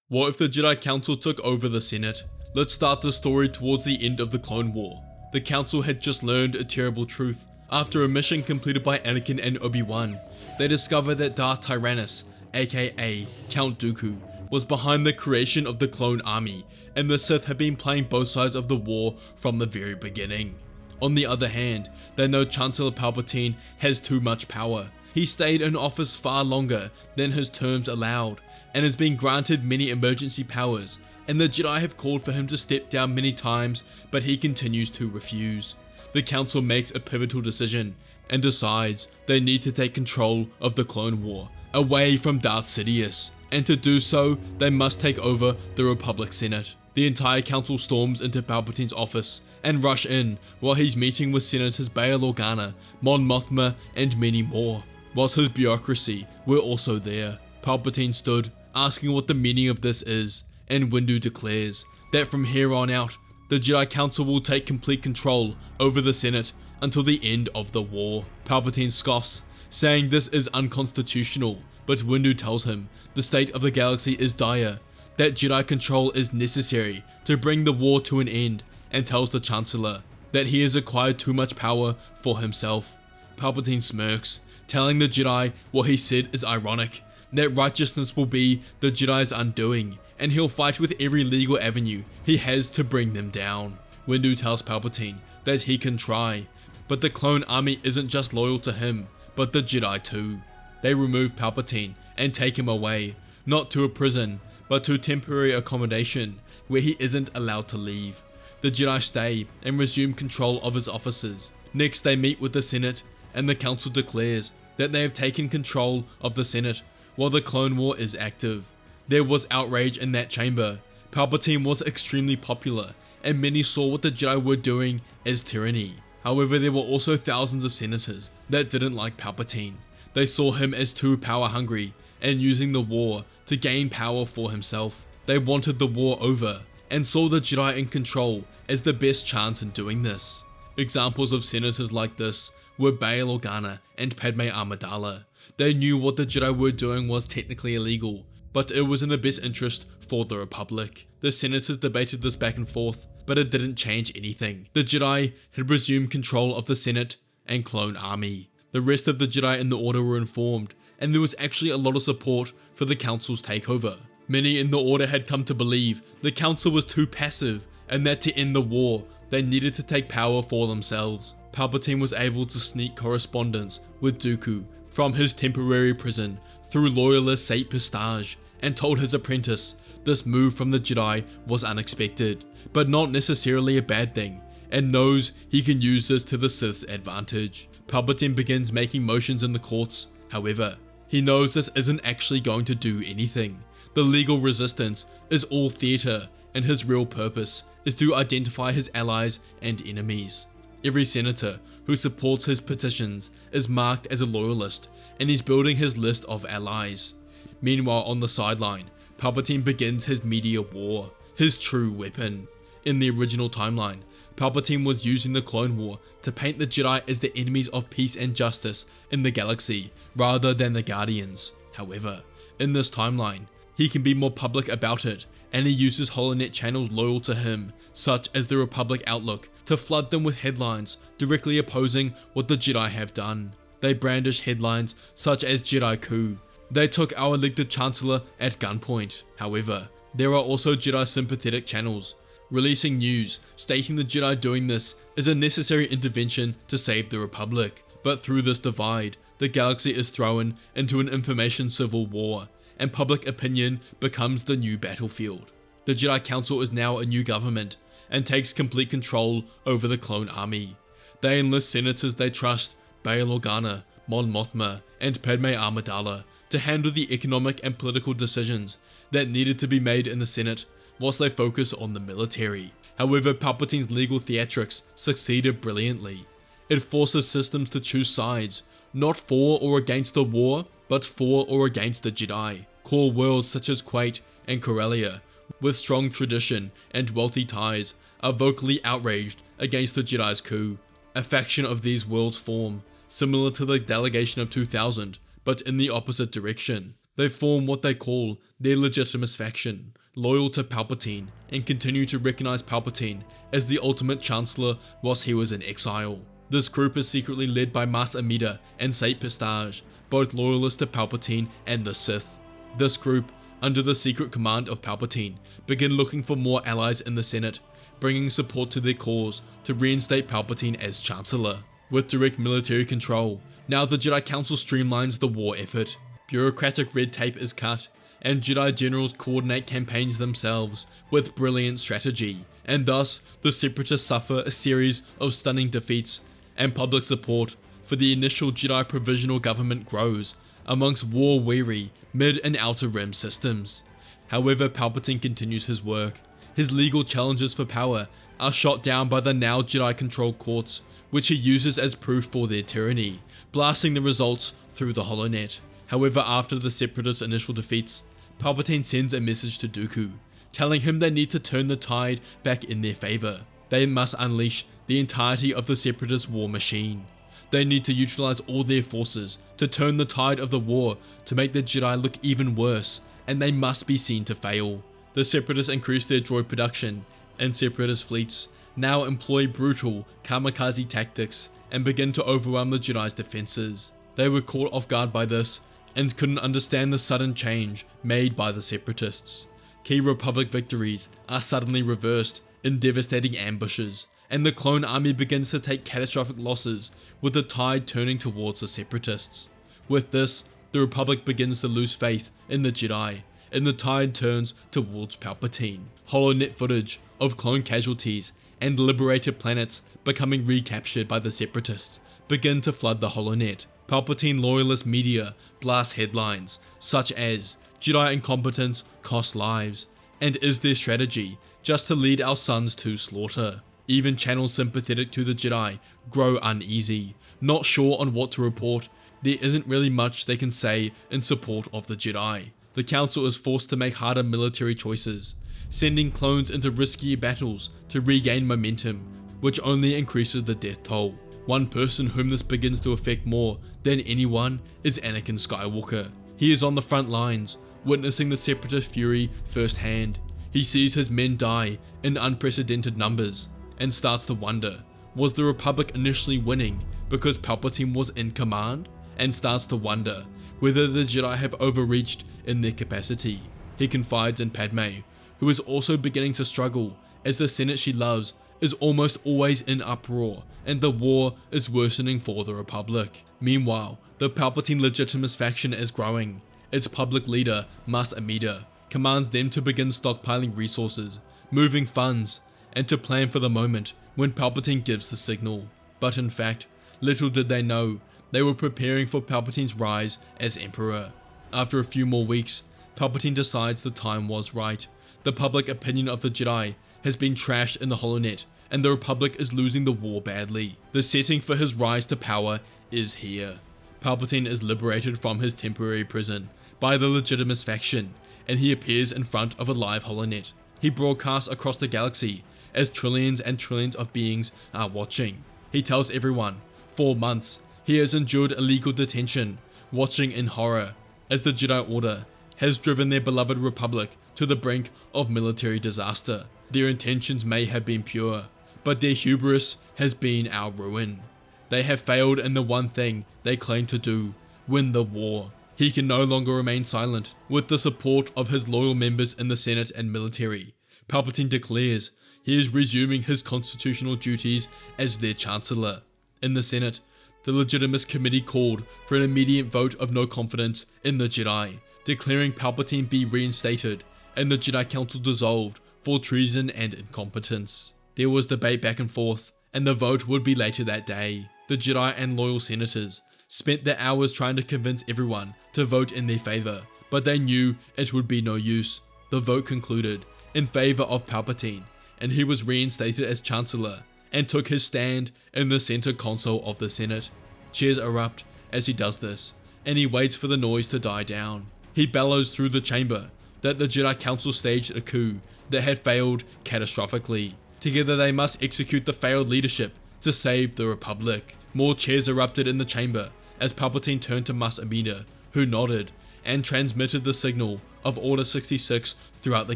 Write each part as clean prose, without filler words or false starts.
What if the Jedi Council took over the Senate? Let's start the story towards the end of the Clone War. The Council had just learned a terrible truth. After a mission completed by Anakin and Obi-Wan, they discovered that Darth Tyrannus, aka Count Dooku, was behind the creation of the clone army, and the Sith had been playing both sides of the war from the very beginning. On the other hand, they know Chancellor Palpatine has too much power. He stayed in office far longer than his terms allowed, and has been granted many emergency powers, and the Jedi have called for him to step down many times, but he continues to refuse. The Council makes a pivotal decision, and decides they need to take control of the Clone War, away from Darth Sidious, and to do so, they must take over the Republic Senate. The entire Council storms into Palpatine's office, and rush in while he's meeting with Senators Bail Organa, Mon Mothma, and many more. Whilst his bureaucracy were also there, Palpatine stood, asking what the meaning of this is, and Windu declares that from here on out, the Jedi Council will take complete control over the Senate until the end of the war. Palpatine scoffs, saying this is unconstitutional, but Windu tells him the state of the galaxy is dire, that Jedi control is necessary to bring the war to an end, and tells the Chancellor that he has acquired too much power for himself. Palpatine smirks, telling the Jedi what he said is ironic, that righteousness will be the Jedi's undoing, and he'll fight with every legal avenue he has to bring them down. Windu tells Palpatine that he can try, but the clone army isn't just loyal to him, but the Jedi too. They remove Palpatine and take him away, not to a prison, but to temporary accommodation where he isn't allowed to leave. The Jedi stay and resume control of his officers. Next, they meet with the Senate, and the Council declares that they have taken control of the Senate while the Clone War is active. There was outrage in that chamber. Palpatine was extremely popular, and many saw what the Jedi were doing as tyranny. However, there were also thousands of senators that didn't like Palpatine. They saw him as too power hungry and using the war to gain power for himself. They wanted the war over and saw the Jedi in control as the best chance in doing this. Examples of senators like this were Bail Organa and Padme Amidala. They knew what the Jedi were doing was technically illegal, but it was in the best interest for the Republic. The senators debated this back and forth, but it didn't change anything. The Jedi had resumed control of the Senate and clone army. The rest of the Jedi in the Order were informed, and there was actually a lot of support for the Council's takeover. Many in the Order had come to believe the Council was too passive, and that to end the war, they needed to take power for themselves. Palpatine was able to sneak correspondence with Dooku from his temporary prison through loyalist Saint Pistage, and told his apprentice this move from the Jedi was unexpected, but not necessarily a bad thing, and knows he can use this to the Sith's advantage. Palpatine begins making motions in the courts. However, he knows this isn't actually going to do anything. The legal resistance is all theatre, and his real purpose is to identify his allies and enemies. Every senator who supports his petitions is marked as a loyalist, and he's building his list of allies. Meanwhile, on the sideline, Palpatine begins his media war, his true weapon. In the original timeline, Palpatine was using the Clone War to paint the Jedi as the enemies of peace and justice in the galaxy, rather than the Guardians. However, in this timeline, he can be more public about it, and he uses holonet channels loyal to him, such as the Republic Outlook, to flood them with headlines directly opposing what the Jedi have done. They brandish headlines such as Jedi coup. They took our elected Chancellor at gunpoint. However, there are also Jedi sympathetic channels, releasing news stating the Jedi doing this is a necessary intervention to save the Republic. But through this divide, the galaxy is thrown into an information civil war, and public opinion becomes the new battlefield. The Jedi Council is now a new government, and takes complete control over the clone army. They enlist senators they trust, Bail Organa, Mon Mothma, and Padme Amidala, to handle the economic and political decisions that needed to be made in the Senate, whilst they focus on the military. However, Palpatine's legal theatrics succeeded brilliantly. It forces systems to choose sides, not for or against the war, but for or against the Jedi. Core worlds such as Quate and Corellia, with strong tradition and wealthy ties, are vocally outraged against the Jedi's coup. A faction of these worlds form, similar to the Delegation of 2000, but in the opposite direction. They form what they call their Legitimist faction, loyal to Palpatine, and continue to recognize Palpatine as the ultimate Chancellor whilst he was in exile. This group is secretly led by Mas Amida and Separatists, both loyalists to Palpatine and the Sith. This group, under the secret command of Palpatine, begin looking for more allies in the Senate, bringing support to their cause to reinstate Palpatine as Chancellor. With direct military control, now the Jedi Council streamlines the war effort. Bureaucratic red tape is cut, and Jedi generals coordinate campaigns themselves with brilliant strategy, and thus the Separatists suffer a series of stunning defeats, and public support for the initial Jedi provisional government grows amongst war-weary mid and outer rim systems. However, Palpatine continues his work. His legal challenges for power are shot down by the now Jedi-controlled courts, which he uses as proof for their tyranny, blasting the results through the HoloNet. However, after the Separatists' initial defeats, Palpatine sends a message to Dooku, telling him they need to turn the tide back in their favour. They must unleash the entirety of the Separatist war machine. They need to utilize all their forces to turn the tide of the war to make the Jedi look even worse, and they must be seen to fail. The Separatists increase their droid production, and Separatist fleets now employ brutal kamikaze tactics and begin to overwhelm the Jedi's defenses. They were caught off guard by this and couldn't understand the sudden change made by the Separatists. Key Republic victories are suddenly reversed in devastating ambushes, and the clone army begins to take catastrophic losses, with the tide turning towards the Separatists. With this, the Republic begins to lose faith in the Jedi, and the tide turns towards Palpatine. HoloNet footage of clone casualties and liberated planets becoming recaptured by the Separatists begin to flood the HoloNet. Palpatine loyalist media blasts headlines such as "Jedi incompetence costs lives," and "Is their strategy just to lead our sons to slaughter?" Even channels sympathetic to the Jedi grow uneasy, not sure on what to report. There isn't really much they can say in support of the Jedi. The Council is forced to make harder military choices, sending clones into riskier battles to regain momentum, which only increases the death toll. One person whom this begins to affect more than anyone is Anakin Skywalker. He is on the front lines, witnessing the Separatist fury firsthand. He sees his men die in unprecedented numbers, and starts to wonder, was the Republic initially winning because Palpatine was in command? And starts to wonder whether the Jedi have overreached in their capacity. He confides in Padme, who is also beginning to struggle, as the Senate she loves is almost always in uproar, and the war is worsening for the Republic. Meanwhile, the Palpatine Legitimist faction is growing. Its public leader, Mas Amida, commands them to begin stockpiling resources, moving funds, and to plan for the moment when Palpatine gives the signal. But in fact, little did they know, they were preparing for Palpatine's rise as Emperor. After a few more weeks, Palpatine decides the time was right. The public opinion of the Jedi has been trashed in the HoloNet, and the Republic is losing the war badly. The setting for his rise to power is here. Palpatine is liberated from his temporary prison by the Legitimist faction, and he appears in front of a live HoloNet. He broadcasts across the galaxy as trillions and trillions of beings are watching. He tells everyone, 4 months, he has endured illegal detention, watching in horror as the Jedi Order has driven their beloved Republic to the brink of military disaster. Their intentions may have been pure, but their hubris has been our ruin. They have failed in the one thing they claim to do, win the war. He can no longer remain silent. With the support of his loyal members in the Senate and military, Palpatine declares he is resuming his constitutional duties as their Chancellor. In the Senate, the Legitimist Committee called for an immediate vote of no confidence in the Jedi, declaring Palpatine be reinstated and the Jedi Council dissolved for treason and incompetence. There was debate back and forth, and the vote would be later that day. The Jedi and loyal senators spent their hours trying to convince everyone to vote in their favour, but they knew it would be no use. The vote concluded in favour of Palpatine, and he was reinstated as Chancellor and took his stand in the center console of the Senate. Cheers erupt as he does this, and he waits for the noise to die down. He bellows through the chamber that the Jedi Council staged a coup that had failed catastrophically. Together they must execute the failed leadership to save the Republic. More cheers erupted in the chamber as Palpatine turned to Mas Amida, who nodded, and transmitted the signal of Order 66 throughout the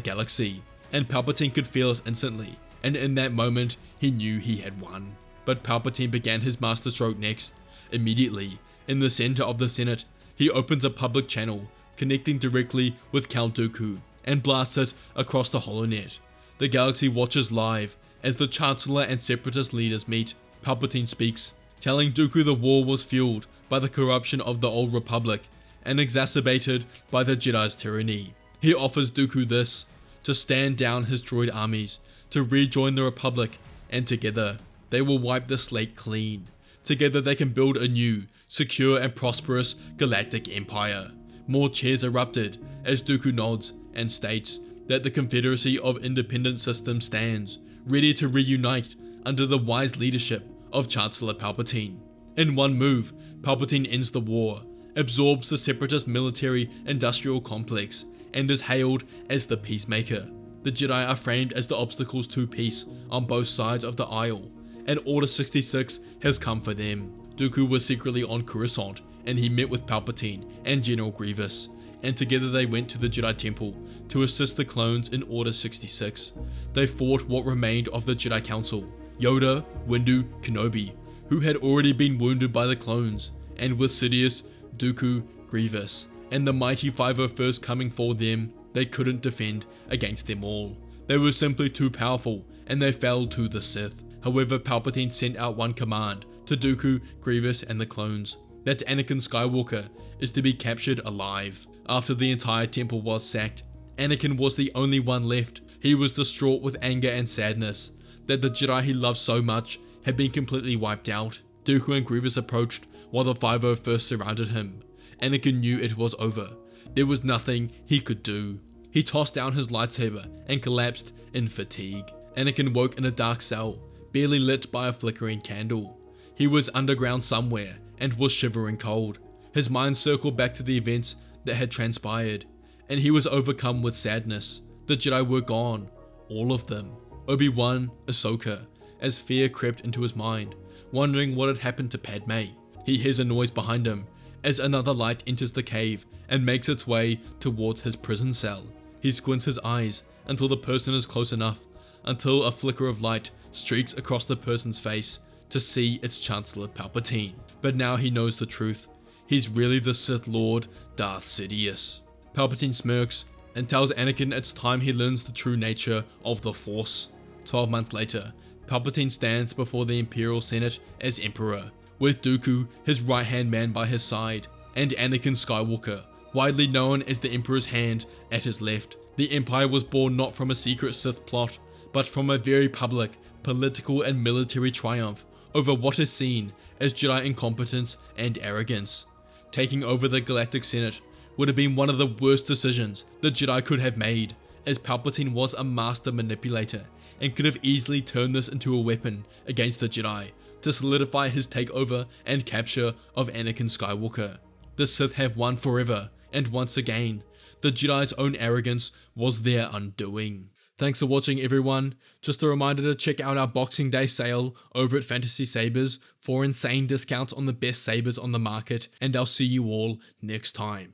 galaxy, and Palpatine could feel it instantly, and in that moment he knew he had won. But Palpatine began his masterstroke next. Immediately, in the center of the Senate, he opens a public channel connecting directly with Count Dooku and blasts it across the holonet. The galaxy watches live as the Chancellor and Separatist leaders meet. Palpatine speaks, telling Dooku the war was fueled by the corruption of the Old Republic and exacerbated by the Jedi's tyranny. He offers Dooku this, to stand down his droid armies, to rejoin the Republic, and together they will wipe the slate clean. Together they can build a new, secure and prosperous galactic empire. More cheers erupted as Dooku nods and states that the Confederacy of Independent Systems stands, ready to reunite under the wise leadership of Chancellor Palpatine. In one move, Palpatine ends the war, absorbs the Separatist military-industrial complex, and is hailed as the Peacemaker. The Jedi are framed as the obstacles to peace on both sides of the aisle, and Order 66 has come for them. Dooku was secretly on Coruscant, and he met with Palpatine and General Grievous, and together they went to the Jedi Temple to assist the clones in Order 66. They fought what remained of the Jedi Council, Yoda, Windu, Kenobi, who had already been wounded by the clones, and with Sidious, Dooku, Grievous, and the mighty 501st coming for them, they couldn't defend against them all. They were simply too powerful, and they fell to the Sith. However, Palpatine sent out one command to Dooku, Grievous, and the clones, that Anakin Skywalker is to be captured alive. After the entire temple was sacked, Anakin was the only one left. He was distraught with anger and sadness that the Jedi he loved so much had been completely wiped out. Dooku and Grievous approached while the 501st surrounded him. Anakin knew it was over. There was nothing he could do. He tossed down his lightsaber and collapsed in fatigue. Anakin woke in a dark cell, barely lit by a flickering candle. He was underground somewhere and was shivering cold. His mind circled back to the events that had transpired, and he was overcome with sadness. The Jedi were gone, all of them. Obi-Wan, Ahsoka, as fear crept into his mind, wondering what had happened to Padme. He hears a noise behind him as another light enters the cave and makes its way towards his prison cell. He squints his eyes until the person is close enough, until a flicker of light streaks across the person's face to see it's Chancellor Palpatine. But now he knows the truth. He's really the Sith Lord Darth Sidious. Palpatine smirks and tells Anakin it's time he learns the true nature of the Force. 12 months later, Palpatine stands before the Imperial Senate as Emperor, with Dooku, his right-hand man, by his side, and Anakin Skywalker, widely known as the Emperor's hand, at his left. The Empire was born not from a secret Sith plot, but from a very public, political and military triumph over what is seen as Jedi incompetence and arrogance. Taking over the Galactic Senate would have been one of the worst decisions the Jedi could have made, as Palpatine was a master manipulator and could have easily turned this into a weapon against the Jedi to solidify his takeover and capture of Anakin Skywalker. The Sith have won forever, and once again, the Jedi's own arrogance was their undoing. Thanks for watching, everyone. Just a reminder to check out our Boxing Day sale over at Fantasy Sabers for insane discounts on the best sabers on the market, and I'll see you all next time.